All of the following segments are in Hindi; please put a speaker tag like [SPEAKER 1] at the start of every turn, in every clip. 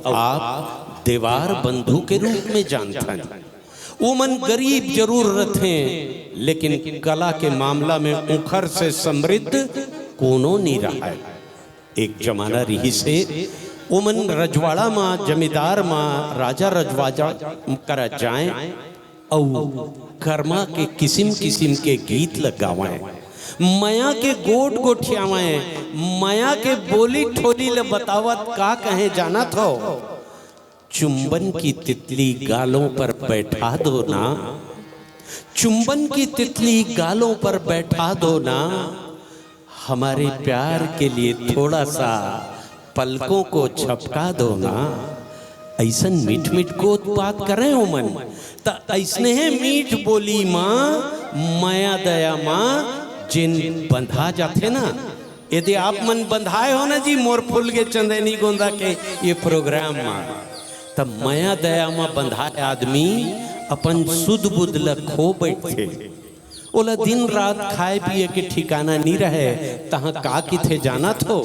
[SPEAKER 1] आप देवार बंधु के रूप में जानता है। वो मन गरीब जरूर रहते लेकिन कला के मामला में उखर से समृद्ध कोनो नहीं रहा है। एक जमाना रही से उमन रजवाड़ा माँ जमींदार माँ राजा रजवाजा कर जाए और कर्मा के किस्म किस्म के गीत लगावाएं, माया के गोट गोठियावाएं, माया के बोली ठोली ले बतावत का कहे जाना थो। चुंबन की तितली गालों पर बैठा दो ना, चुंबन की तितली गालों पर बैठा दो ना, हमारे प्यार के लिए थोड़ा सा पलकों को झपका दो ना। ऐसन मीठ मीठ को बात करें हो मन तो ऐसने है मीठ बोली माँ माया दया माँ जिन बंधा जाते ना। यदि आप मन बंधाए हो ना जी मोर फूल के चंदनी गोंदा के ये प्रोग्राम माँ, तब माया दया माँ बंधाए आदमी अपन सुध बुध लखो बैठे। ओला दिन रात खाए पिए के ठिकाना नहीं रहे, तहाँ का किथे जाना थो।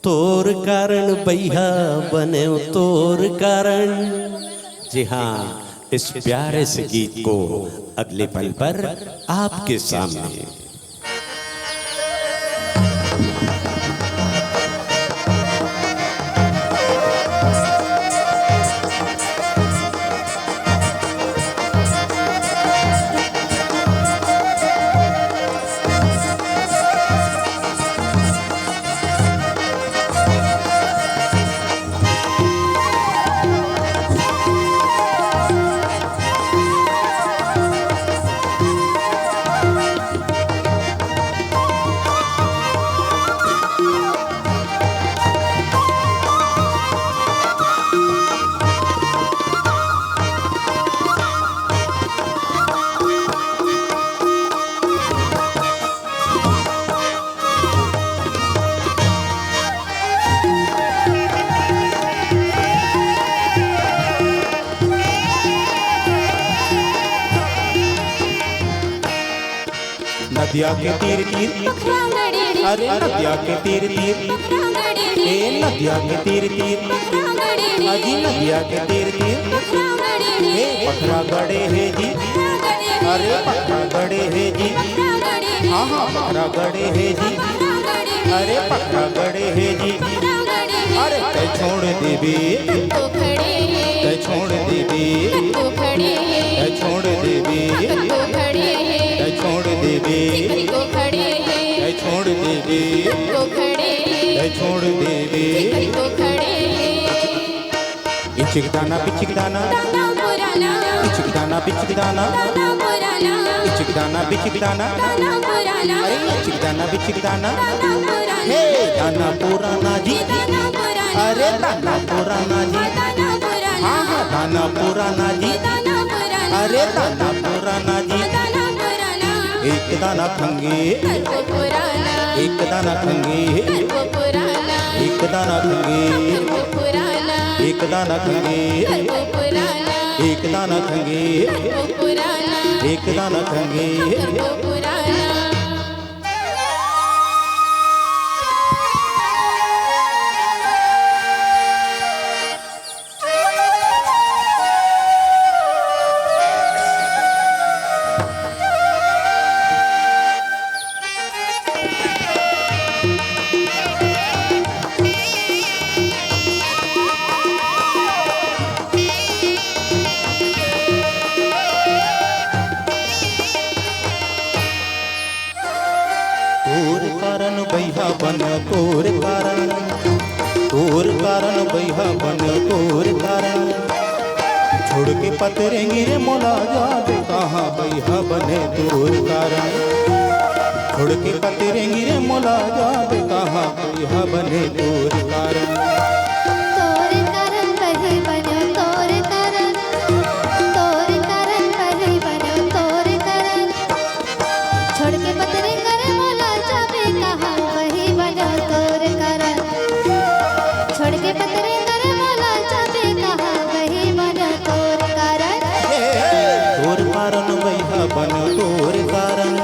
[SPEAKER 1] तोर कारण बैहा बने तोर कारण। जी हाँ, इस प्यारे से गीत को अगले पल पर आपके सामने।
[SPEAKER 2] नदिया के तीर तीर, अरे नदिया के तीर तीर, ए नदिया के तीर तीर, अजी नदिया के तीर तीर, ए पथरा गड़े है जी, अरे पथरा गड़े है जी, हाँ हाँ पथरा गड़े है जी, अरे पथरा गड़े है जी, अरे ते छोड़ देवी, ते छोड़ देवी, ते छोड़ देवी, ते छोड़ देवी, ते छोड़ देवी, ते छोड़ देवी। इचिक दाना पिचिक दाना, इचिक दाना पिचिक दाना, इचिक दाना पिचिक दाना, अरे इचिक दाना पिचिक दाना, हे दाना पुराना जी, अरे दाना पुराना जी, हाँ हाँ दाना पुराना जी, अरे दाना पुराना जी। एक दाना खंगे, एक दाना खंगे, एक दाना खंगे, एक दाना खंगे, एक दाना खंगे, एक दाना खंगे। बन तोर कारण, तोर कारण बैहा बन तोर कारण, छोड़ के पतरेंगे रे मोला जाबे कहाँ बैहा बने तोर कारण, छोड़ के पतरेंगे रे मोला जाबे कहाँ बैहा बने तोर कारण। बन तोर कारण,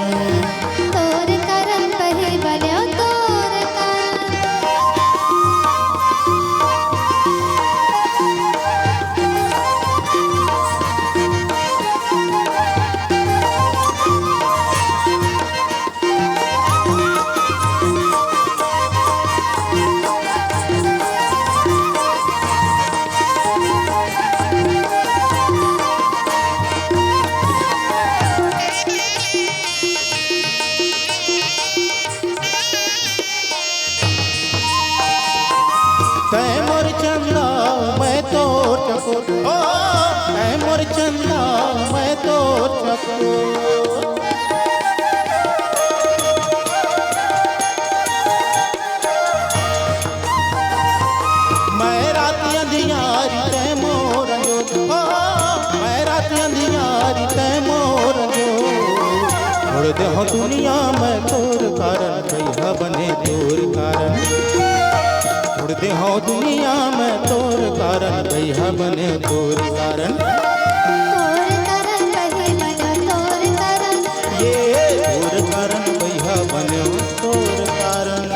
[SPEAKER 3] तोर कारण कहे बनो तोर कारण।
[SPEAKER 2] चंदा मैं तोर चकोर, ओ ऐ मोर चंदा मैं तोर चकोर। मैं रात अंधियारी तै मोर जोत, ओ मैं रात अंधियारी तै मोर जोत। छोड़ दे हो दुनिया में तोर कारण, भैया बने तोर कारण। छोड़ दे हो दुनिया में तोर कारण, भैया बने तोर कारण। ये तोर कारण भैया बने तोर कारण।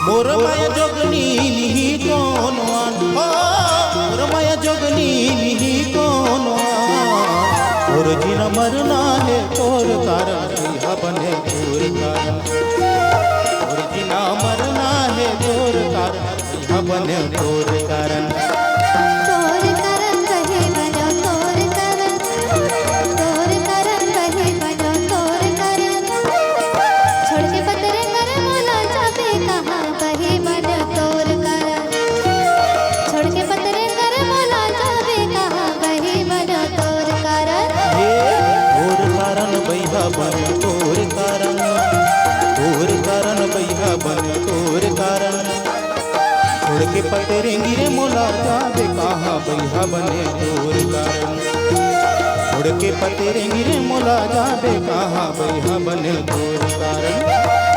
[SPEAKER 2] मोरमाया जोगनी निही कोनो आन, ओ मोरमाया जोगनी निही कोनो आन। और जिन मरना है तोर कारण, भैया बने तोर कारण। और जिना मरना है तोर कारण, भैया बने तोर कारण। बन तोर कारण, तोर कारण भैया बन तोर कारण। छोड़ के पतरेंगी रे मोला जाबे कहाँ, भैया बने तोर कारण। छोड़ के पतरेंगी रे मोला जाबे कहाँ, भैया बने तोर कारण।